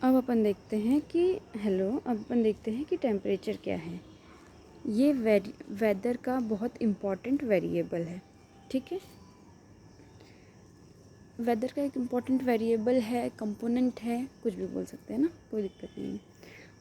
अब अपन देखते हैं कि टेम्परेचर क्या है। ये वेदर का बहुत इम्पॉर्टेंट वेरिएबल है। ठीक है, वेदर का एक इम्पॉर्टेंट वेरिएबल है, कंपोनेंट है, कुछ भी बोल सकते हैं ना, कोई दिक्कत नहीं है।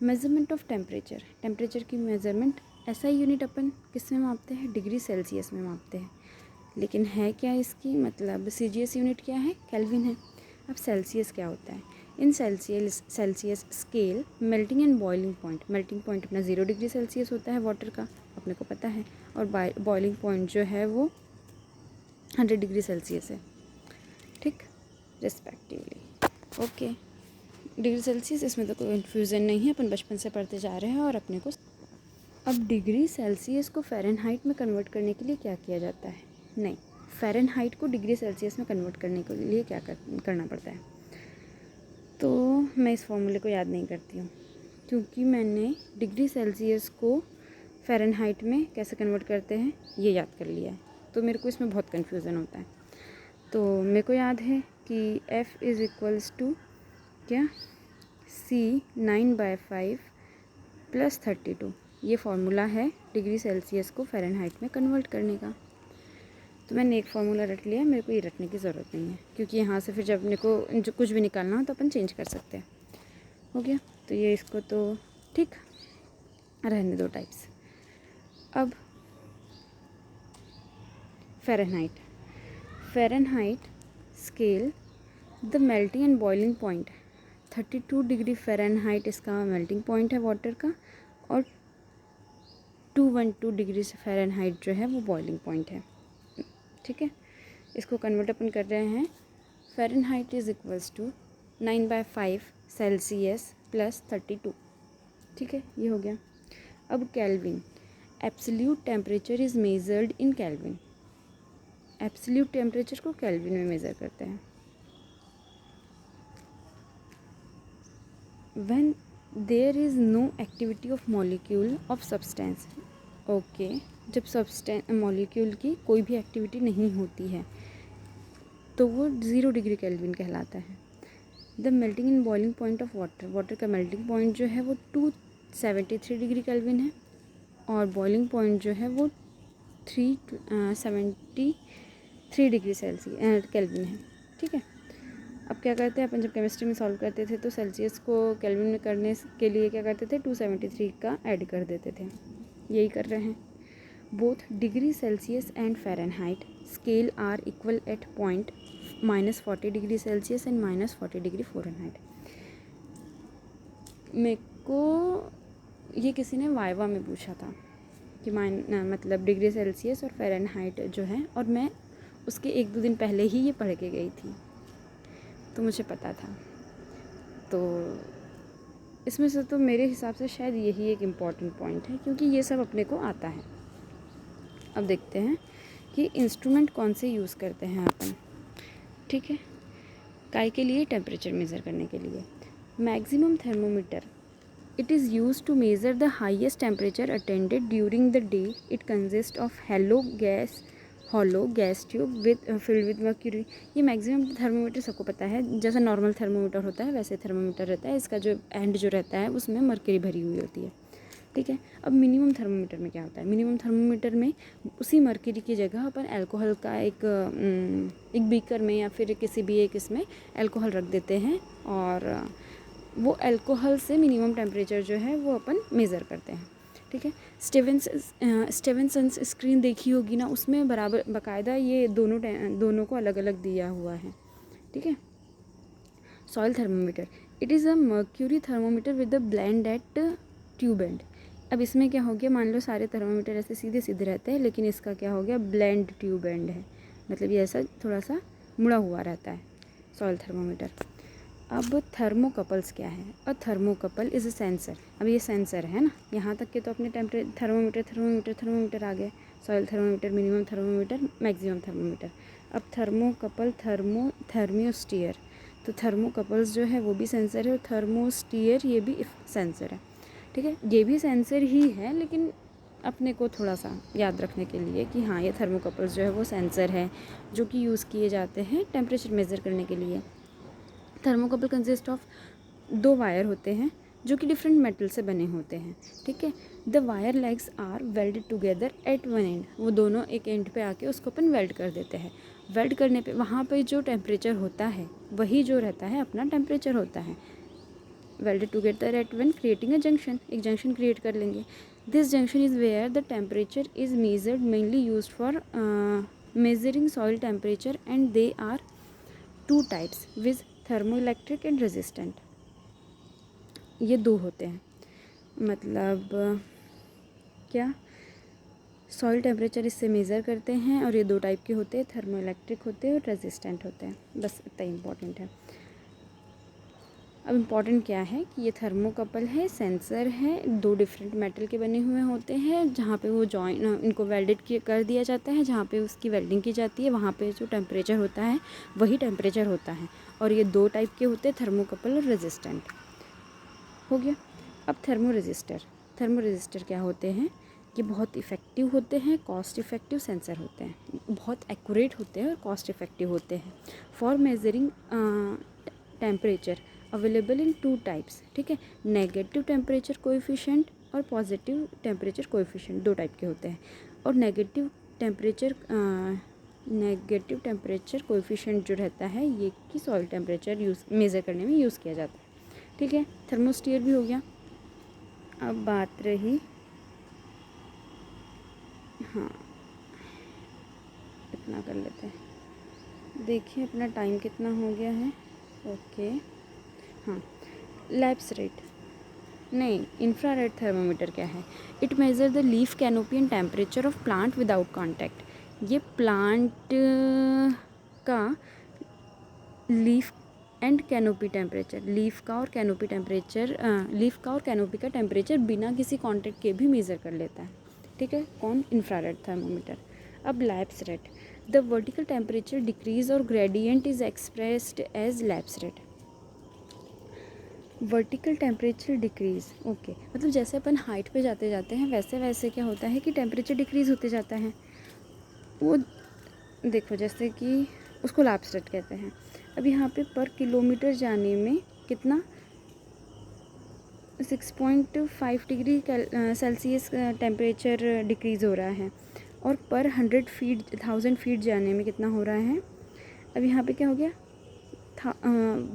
मेज़रमेंट ऑफ टेम्परेचर, टेम्परेचर की मेज़रमेंट ऐसा यूनिट अपन किस में मापते हैं, डिग्री सेल्सियस में मापते हैं। लेकिन है क्या इसकी मतलब CGS यूनिट क्या है, केल्विन है। अब सेल्सियस क्या होता है, इन Celsius scale melting and boiling point अपना 0 डिग्री सेल्सियस होता है वाटर का, अपने को पता है, और बॉइलिंग पॉइंट जो है वो 100 डिग्री सेल्सियस है। ठीक, रिस्पेक्टिवली। ओके, डिग्री सेल्सियस, इसमें तो कोई कन्फ्यूज़न नहीं है, अपन बचपन से पढ़ते जा रहे हैं और अपने को। अब डिग्री सेल्सियस को फ़ारेनहाइट में कन्वर्ट करने के लिए क्या किया जाता है, नहीं, फ़ारेनहाइट को डिग्री सेल्सियस में कन्वर्ट करने के लिए क्या करना पड़ता है। तो मैं इस फॉर्मूले को याद नहीं करती हूँ, क्योंकि मैंने डिग्री सेल्सियस को फ़ारेनहाइट में कैसे कन्वर्ट करते हैं ये याद कर लिया है, तो मेरे को इसमें बहुत कन्फ्यूज़न होता है। तो मेरे को याद है कि F इज़ इक्वल्स टू क्या, C 9/5 + 32, ये फार्मूला है डिग्री सेल्सियस को फ़ारेनहाइट में कन्वर्ट करने का। तो मैंने एक फार्मूला रट लिया, मेरे को ये रटने की ज़रूरत नहीं है, क्योंकि यहाँ से फिर जब अपने को जो कुछ भी निकालना हो तो अपन चेंज कर सकते हैं। हो गया, तो ये इसको तो ठीक रहने दो टाइप्स। अब Fahrenheit scale the melting and boiling point 32 degree Fahrenheit इसका मेल्टिंग पॉइंट है वाटर का, और 212 डिग्री फ़ारेनहाइट जो है वो बॉइलिंग पॉइंट है। ठीक है, इसको कन्वर्ट अपन कर रहे हैं, Fahrenheit is equals to 9/5 Celsius + 32। ठीक है, ये हो गया। अब Kelvin, absolute temperature is measured in Kelvin, absolute temperature को केल्विन में मेज़र करते हैं। When there is no activity of molecule of substance, okay, जब मॉलिक्यूल की कोई भी एक्टिविटी नहीं होती है तो वो 0 डिग्री केल्विन कहलाता है। The melting and boiling point of water का मेल्टिंग पॉइंट जो है वो 273 डिग्री केल्विन है, और बॉइलिंग पॉइंट जो है वो 373 डिग्री केल्विन है। ठीक है, अब क्या करते हैं अपन, जब केमिस्ट्री में सॉल्व करते थे तो सेल्सियस को केल्विन में करने के लिए क्या करते थे, 273 का ऐड कर देते थे, यही कर रहे हैं। Both degree Celsius and Fahrenheit scale are equal at point -40 degree Celsius and -40 degree Fahrenheit. मेरे को ये किसी ने वाइवा में पूछा था कि मतलब डिग्री सेल्सियस और फ़ारेनहाइट जो है, और मैं उसके 1-2 दिन पहले ही ये पढ़ के गई थी, तो मुझे पता था। तो इसमें से तो मेरे हिसाब से शायद यही एक इम्पॉर्टेंट पॉइंट है, क्योंकि ये सब अपने को आता है। अब देखते हैं कि इंस्ट्रूमेंट कौन से यूज़ करते हैं अपन। ठीक है, काय के लिए, टेम्परेचर मेज़र करने के लिए। Maximum thermometer, it is use to measure the highest temperature attended during the day. It consist of hollow gas tube filled with mercury. ये मैक्सिमम थर्मोमीटर सबको पता है, जैसा नॉर्मल थर्मोमीटर होता है वैसे थर्मोमीटर रहता है, इसका जो एंड जो रहता है उसमें मर्क्यूरी भरी हुई होती है। ठीक है, अब मिनिमम थर्मोमीटर में क्या होता है, मिनिमम थर्मोमीटर में उसी मर्क्यूरी की जगह अपन अल्कोहल का एक बीकर में या फिर किसी भी एक इसमें अल्कोहल रख देते हैं, और वो अल्कोहल से मिनिमम टेम्परेचर जो है वो अपन मेज़र करते हैं। ठीक है, स्टीवेंसन्स स्क्रीन देखी होगी ना, उसमें बराबर बाकायदा ये दोनों को अलग अलग दिया हुआ है। ठीक है, soil thermometer, it is a mercury thermometer with the blend at tube end. अब इसमें क्या हो गया, मान लो सारे थर्मोमीटर ऐसे सीधे सीधे रहते हैं, लेकिन इसका क्या हो गया, ब्लेंड ट्यूब एंड है, मतलब ये ऐसा थोड़ा सा मुड़ा हुआ रहता है, सॉइल थर्मोमीटर। अब थर्मोकपल्स क्या है, अ थर्मोकपल इज़ अ सेंसर। अब ये सेंसर है ना, यहाँ तक के तो अपने थर्मोमीटर आ गए, soil thermometer, minimum thermometer, maximum thermometer. अब थर्मोकपल, थर्मियोस्टियर, तो थर्मोकपल्स जो है वो भी सेंसर है, और थर्मोस्टियर ये भी सेंसर है। ठीक है, ये भी सेंसर ही है, लेकिन अपने को थोड़ा सा याद रखने के लिए कि हाँ ये थर्मोकपल्स जो है वो सेंसर है, जो कि यूज़ किए जाते हैं टेम्परेचर मेज़र करने के लिए। थर्मोकपल कंसिस्ट ऑफ दो वायर होते हैं जो कि डिफरेंट मेटल से बने होते हैं, ठीक है। The wire legs are welded together at one end, वो दोनों एक एंड पे आके उसको अपन वेल्ड कर देते हैं। वेल्ड करने पे वहाँ पे जो टेम्परेचर होता है वही जो रहता है अपना टेम्परेचर होता है। Welded together at one creating a junction, एक जंक्शन क्रिएट कर लेंगे। This junction is where the temperature is measured, mainly used for measuring soil temperature and they are two types with thermoelectric and resistant. ये दो होते हैं, मतलब क्या, soil temperature इससे मेज़र करते हैं और ये दो टाइप के होते हैं, थर्मोइलेक्ट्रिक होते हैं और रेजिस्टेंट होते हैं। बस इतना इम्पॉर्टेंट है। अब इम्पॉर्टेंट क्या है कि ये थर्मोकपल है, सेंसर है, दो डिफरेंट मेटल के बने हुए होते हैं, जहाँ पे वो जॉइन इनको वेल्डेड कर दिया जाता है, जहाँ पे उसकी वेल्डिंग की जाती है वहाँ पे जो टेम्परेचर होता है वही टेम्परेचर होता है। और ये दो टाइप के होते हैं, थर्मोकपल और रेजिस्टेंट। हो गया। अब थर्मो रजिस्टर क्या होते हैं, ये बहुत इफ़ेक्टिव होते हैं, कॉस्ट इफ़ेक्टिव सेंसर होते हैं, बहुत एक्यूरेट होते हैं और कॉस्ट इफ़ेक्टिव होते हैं। For measuring temperature available in two types, ठीक है, नेगेटिव टेम्परेचर कोएफिशिएंट और पॉजिटिव टेम्परेचर कोएफिशिएंट, दो टाइप के होते हैं। और नेगेटिव टेम्परेचर कोएफिशिएंट जो रहता है ये कि सॉइल टेम्परेचर मेज़र करने में यूज़ किया जाता है, ठीक है। थर्मोस्टेट भी हो गया। अब बात रही, हाँ इतना कर लेते हैं। देखिए अपना टाइम कितना हो गया है। ओके, हाँ, लैप्स रेट नहीं, इंफ्रारेड थर्मोमीटर क्या है? It measure the leaf canopy and temperature of plant without contact. ये प्लांट का leaf and canopy temperature, leaf का और कैनोपी का टेम्परेचर बिना किसी कॉन्टैक्ट के भी मेज़र कर लेता है, ठीक है। कौन? Infrared thermometer. अब lapse rate, the vertical temperature decrease और gradient is expressed as lapse rate. Vertical temperature decrease, okay, मतलब जैसे अपन हाइट पे जाते जाते हैं वैसे वैसे क्या होता है कि टेम्परेचर डिक्रीज़ होते जाता है। वो देखो जैसे कि उसको लैप्स रेट कहते हैं। अब यहाँ पे पर किलोमीटर जाने में कितना, 6.5 डिग्री सेल्सियस टेम्परेचर डिक्रीज़ हो रहा है। और पर 1000 फीट जाने में कितना हो रहा है। अब यहाँ पे क्या हो गया,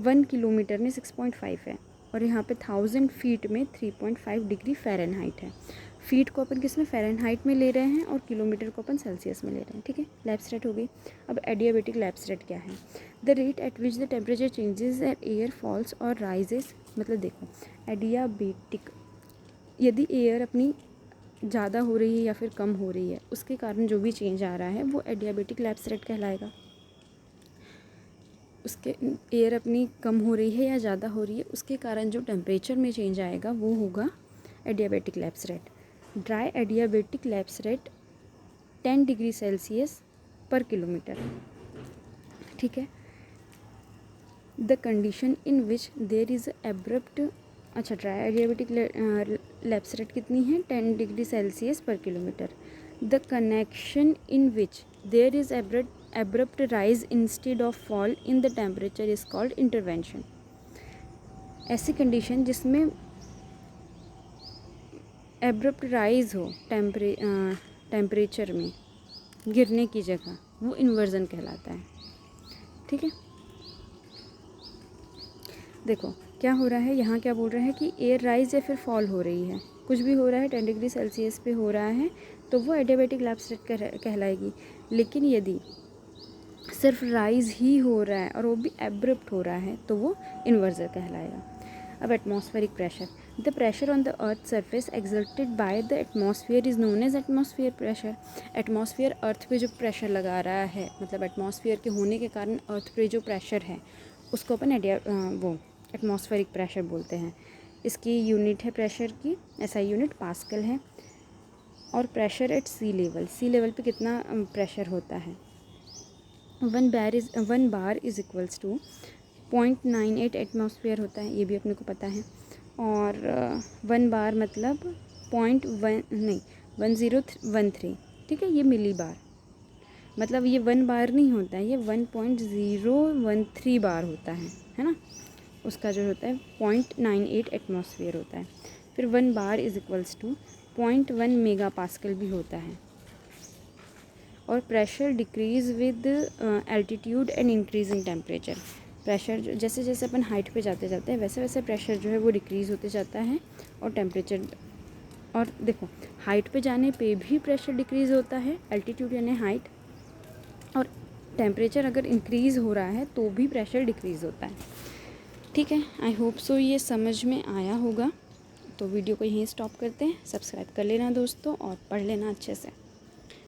1 किलोमीटर में 6.5 है और यहाँ पे 1000 फीट में 3.5 डिग्री फ़ारेनहाइट है। फीट को अपन किस में, फ़ारेनहाइट में ले रहे हैं और किलोमीटर को अपन सेल्सियस में ले रहे हैं, ठीक है। लैप्स रेट हो गई। अब एडियाबेटिक लैप्स रेट क्या है? The rate at which the temperature changes at air falls और राइजेस। मतलब देखो एडियाबेटिक, यदि एयर अपनी ज़्यादा हो रही है या फिर कम हो रही है उसके कारण जो भी चेंज आ रहा है वो एडियाबेटिक लैप्स रेट कहलाएगा। उसके एयर अपनी कम हो रही है या ज़्यादा हो रही है उसके कारण जो टेम्परेचर में चेंज आएगा वो होगा adiabatic lapse rate. Dry adiabatic lapse rate 10 degree Celsius per kilometre, ठीक है। The condition in which there is abrupt, अच्छा ड्राई एडियाबेटिक लैप्स रेट कितनी है, 10 degree Celsius per kilometre. The connection in which there is abrupt rise instead of fall in the temperature is called intervention। ऐसी condition जिसमें abrupt rise हो temperature में गिरने की जगह, वो इन्वर्जन कहलाता है, ठीक है। देखो क्या हो रहा है यहाँ, क्या बोल रहा है कि एयर राइज या फिर फॉल हो रही है, कुछ भी हो रहा है 10 डिग्री सेल्सियस पे हो रहा है तो वो एडियाबेटिक लैप्स रेट कहलाएगी। लेकिन यदि सिर्फ राइज ही हो रहा है और वो भी एब्रप्ट हो रहा है तो वो इन्वर्जर कहलाएगा। अब atmospheric pressure, the pressure on the earth surface exerted by the atmosphere is known as atmosphere pressure. Atmosphere earth पे जो प्रेशर लगा रहा है, मतलब एटमॉस्फेयर के होने के कारण अर्थ पे जो प्रेशर है उसको अपन वो एटमॉस्फेरिक प्रेशर बोलते हैं। इसकी यूनिट है प्रेशर की, SI यूनिट पास्कल है। और प्रेशर एट सी लेवल पे कितना प्रेशर होता है, 1 bar is equals to 0.98 atmosphere होता है, ये भी अपने को पता है। और 1 बार मतलब 1013, ठीक है, ये मिली बार, मतलब ये 1 बार नहीं होता है, ये 1.013 बार होता है ना। उसका जो होता है 0.98 एटमॉस्फेयर होता है। फिर 1 bar is equals to 0.1 mega pascal भी होता है। और pressure decreases with altitude and increasing temperature. Pressure जैसे जैसे अपन हाइट पे जाते जाते हैं वैसे वैसे प्रेशर जो है वो डिक्रीज़ होते जाता है और टेम्परेचर, और देखो हाइट पे जाने पे भी प्रेशर डिक्रीज़ होता है, एल्टीट्यूड यानी हाइट, और टेम्परेचर अगर इंक्रीज़ हो रहा है तो भी प्रेशर डिक्रीज़ होता है। ठीक है, आई होप सो ये समझ में आया होगा। तो वीडियो को यहीं स्टॉप करते हैं। सब्सक्राइब कर लेना दोस्तों और पढ़ लेना अच्छे से।